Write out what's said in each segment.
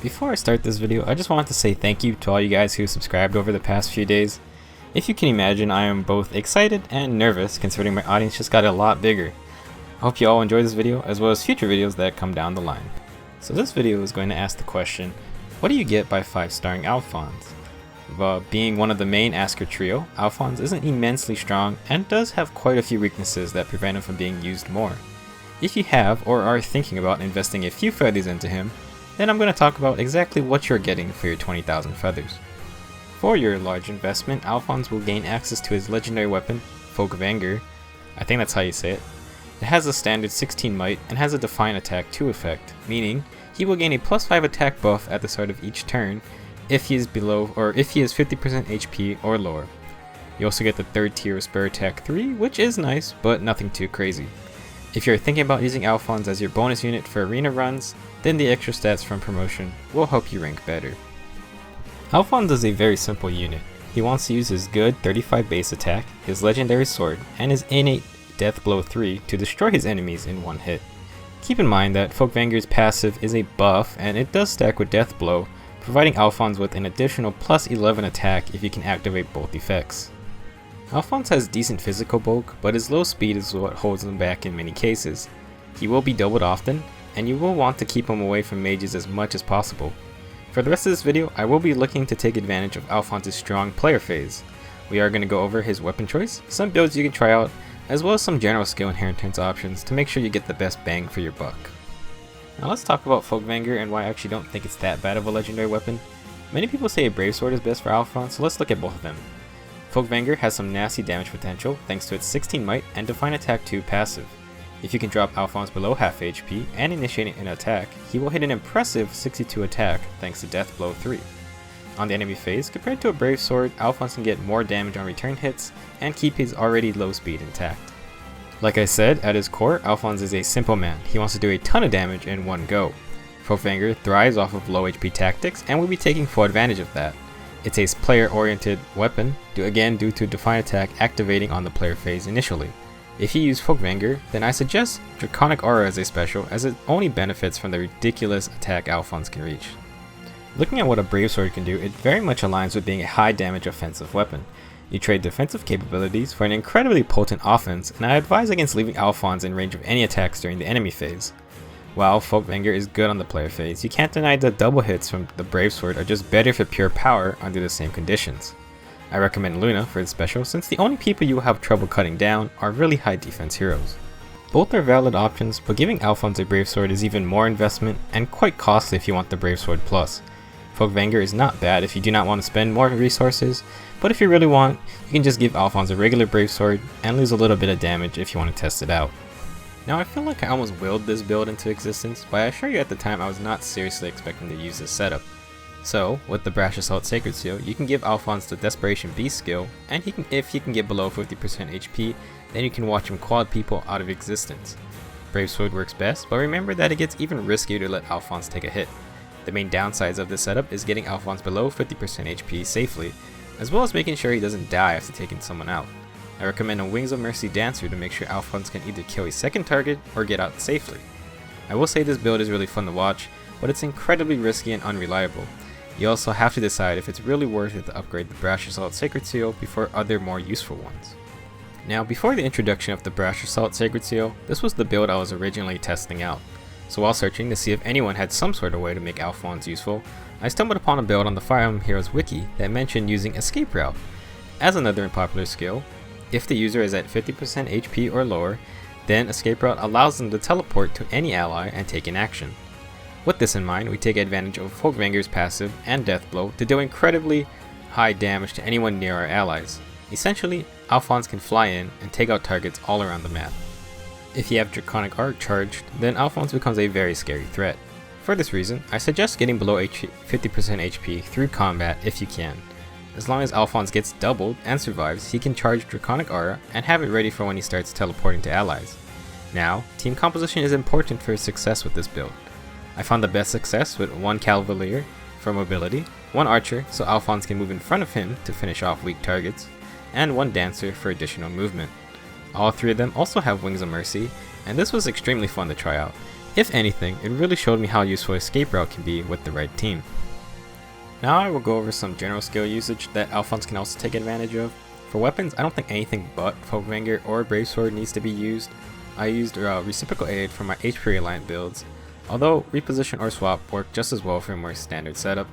Before I start this video, I just wanted to say thank you to all you guys who subscribed over the past few days. If you can imagine, I am both excited and nervous considering my audience just got a lot bigger. I hope you all enjoy this video as well as future videos that come down the line. So this video is going to ask the question, what do you get by 5-starring Alfonse? Being one of the main Asker trio, Alfonse isn't immensely strong and does have quite a few weaknesses that prevent him from being used more. If you have or are thinking about investing a few feathers into him, then I'm going to talk about exactly what you're getting for your 20,000 feathers. For your large investment, Alfonse will gain access to his legendary weapon, FOLKVANGR. I think that's how you say it. It has a standard 16 might and has a Define Attack 2 effect, meaning he will gain a +5 attack buff at the start of each turn if he is below or if he is 50% HP or lower. You also get the 3rd tier of Spare Attack 3, which is nice, but nothing too crazy. If you're thinking about using Alfonse as your bonus unit for arena runs, then the extra stats from promotion will help you rank better. Alfonse is a very simple unit. He wants to use his good 35 base attack, his legendary sword, and his innate Death Blow 3 to destroy his enemies in one hit. Keep in mind that FOLKVANGR's passive is a buff and it does stack with Death Blow, providing Alfonse with an additional +11 attack if you can activate both effects. Alfonse has decent physical bulk, but his low speed is what holds him back in many cases. He will be doubled often, and you will want to keep him away from mages as much as possible. For the rest of this video, I will be looking to take advantage of Alfonse's strong player phase. We are going to go over his weapon choice, some builds you can try out, as well as some general skill inheritance options to make sure you get the best bang for your buck. Now let's talk about FOLKVANGR and why I actually don't think it's that bad of a legendary weapon. Many people say a Brave Sword is best for Alfonse, so let's look at both of them. FOLKVANGR has some nasty damage potential thanks to its 16 might and Define Attack 2 passive. If you can drop Alfonse below half HP and initiate an attack, he will hit an impressive 62 attack thanks to Death Blow 3. On the enemy phase, compared to a Brave Sword, Alfonse can get more damage on return hits and keep his already low speed intact. Like I said, at his core, Alfonse is a simple man. He wants to do a ton of damage in one go. FOLKVANGR thrives off of low HP tactics and will be taking full advantage of that. It's a player-oriented weapon, due to Define Attack activating on the player phase initially. If you use FOLKVANGR, then I suggest Draconic Aura as a special, as it only benefits from the ridiculous attack Alfonse can reach. Looking at what a Brave Sword can do, it very much aligns with being a high damage offensive weapon. You trade defensive capabilities for an incredibly potent offense, and I advise against leaving Alfonse in range of any attacks during the enemy phase. While FOLKVANGR is good on the player phase, you can't deny that double hits from the Brave Sword are just better for pure power under the same conditions. I recommend Luna for its special since the only people you will have trouble cutting down are really high defense heroes. Both are valid options, but giving Alfonse a Brave Sword is even more investment and quite costly if you want the Brave Sword Plus. FOLKVANGR is not bad if you do not want to spend more resources, but if you really want, you can just give Alfonse a regular Brave Sword and lose a little bit of damage if you want to test it out. Now I feel like I almost willed this build into existence, but I assure you at the time I was not seriously expecting to use this setup. So, with the BRASH Assault Sacred Seal, you can give Alfonse the Desperation Beast skill, and if he can get below 50% HP, then you can watch him quad people out of existence. Brave Sword works best, but remember that it gets even riskier to let Alfonse take a hit. The main downsides of this setup is getting Alfonse below 50% HP safely, as well as making sure he doesn't die after taking someone out. I recommend a Wings of Mercy Dancer to make sure Alfonse can either kill a second target or get out safely. I will say this build is really fun to watch, but it's incredibly risky and unreliable. You also have to decide if it's really worth it to upgrade the BRASH Assault Sacred Seal before other more useful ones. Now, before the introduction of the BRASH Assault Sacred Seal, this was the build I was originally testing out. So while searching to see if anyone had some sort of way to make Alfonse useful, I stumbled upon a build on the Fire Emblem Heroes wiki that mentioned using Escape Route. As another unpopular skill, if the user is at 50% HP or lower, then Escape Route allows them to teleport to any ally and take an action. With this in mind, we take advantage of FOLKVANGR's passive and Death Blow to do incredibly high damage to anyone near our allies. Essentially, Alfonse can fly in and take out targets all around the map. If you have Draconic Art charged, then Alfonse becomes a very scary threat. For this reason, I suggest getting below 50% HP through combat if you can. As long as Alfonse gets doubled and survives, he can charge Draconic Aura and have it ready for when he starts teleporting to allies. Now, team composition is important for success with this build. I found the best success with 1 Cavalier for mobility, 1 Archer so Alfonse can move in front of him to finish off weak targets, and 1 Dancer for additional movement. All 3 of them also have Wings of Mercy, and this was extremely fun to try out. If anything, it really showed me how useful escape route can be with the right team. Now I will go over some general skill usage that Alfonse can also take advantage of. For weapons, I don't think anything but FOLKVANGR or Brave Sword needs to be used. I used Reciprocal Aid for my HP Reliant builds, although Reposition or Swap work just as well for a more standard setup.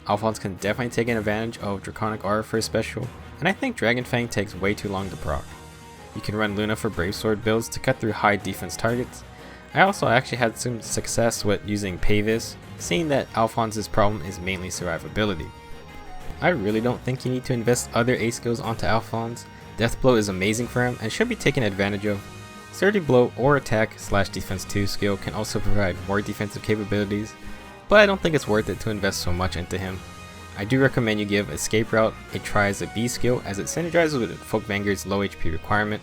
Alfonse can definitely take advantage of Draconic Aura for a special, and I think Dragon Fang takes way too long to proc. You can run Luna for Brave Sword builds to cut through high defense targets. I also actually had some success with using Pavis, seeing that Alfonse's problem is mainly survivability. I really don't think you need to invest other A skills onto Alfonse. Death Blow is amazing for him and should be taken advantage of. Sturdy Blow or Attack/Defense 2 skill can also provide more defensive capabilities, but I don't think it's worth it to invest so much into him. I do recommend you give Escape Route a try as a B skill, as it synergizes with FOLKVANGR's low HP requirement.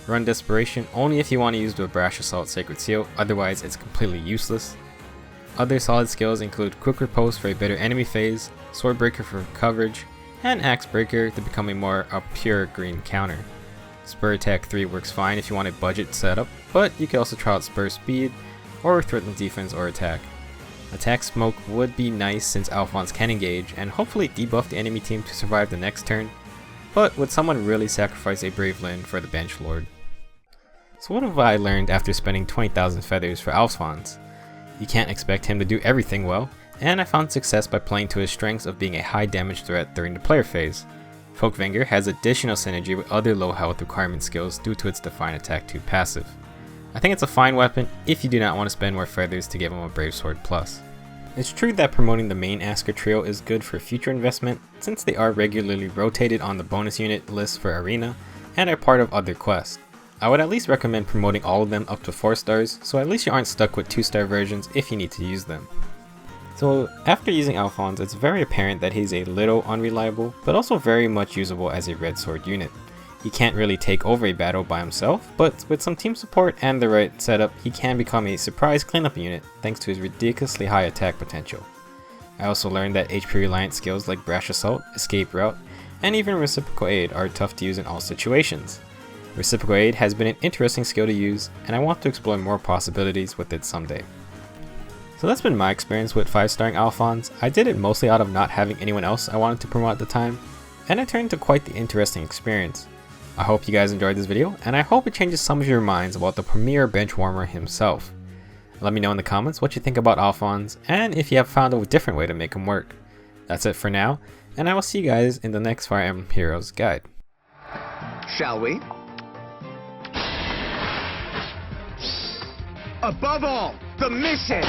Run Desperation only if you want to use the BRASH Assault Sacred Seal, otherwise it's completely useless. Other solid skills include Quick Riposte for a better enemy phase, Sword Breaker for coverage, and Axe Breaker to become a pure green counter. Spur Attack 3 works fine if you want a budget setup, but you could also try out Spur Speed, or Threaten Defense or Attack. Attack Smoke would be nice since Alfonse can engage and hopefully debuff the enemy team to survive the next turn, but would someone really sacrifice a Brave Lyn for the Bench Lord? So what have I learned after spending 20,000 feathers for Alfonse? You can't expect him to do everything well, and I found success by playing to his strengths of being a high damage threat during the player phase. FOLKVANGR has additional synergy with other low health requirement skills due to its Define Attack 2 passive. I think it's a fine weapon if you do not want to spend more feathers to give him a Brave Sword Plus. It's true that promoting the main Asker trio is good for future investment, since they are regularly rotated on the bonus unit list for Arena, and are part of other quests. I would at least recommend promoting all of them up to 4 stars, so at least you aren't stuck with 2-star versions if you need to use them. So after using Alfonse, it's very apparent that he's a little unreliable, but also very much usable as a red sword unit. He can't really take over a battle by himself, but with some team support and the right setup, he can become a surprise cleanup unit thanks to his ridiculously high attack potential. I also learned that HP reliant skills like Brash Assault, Escape Route, and even Reciprocal Aid are tough to use in all situations. Reciprocal Aid has been an interesting skill to use, and I want to explore more possibilities with it someday. So that's been my experience with 5-starring Alfonse. I did it mostly out of not having anyone else I wanted to promote at the time, and it turned into quite the interesting experience. I hope you guys enjoyed this video, and I hope it changes some of your minds about the premier benchwarmer himself. Let me know in the comments what you think about Alfonse, and if you have found a different way to make him work. That's it for now, and I will see you guys in the next Fire Emblem Heroes guide. Shall we? Above all, the mission!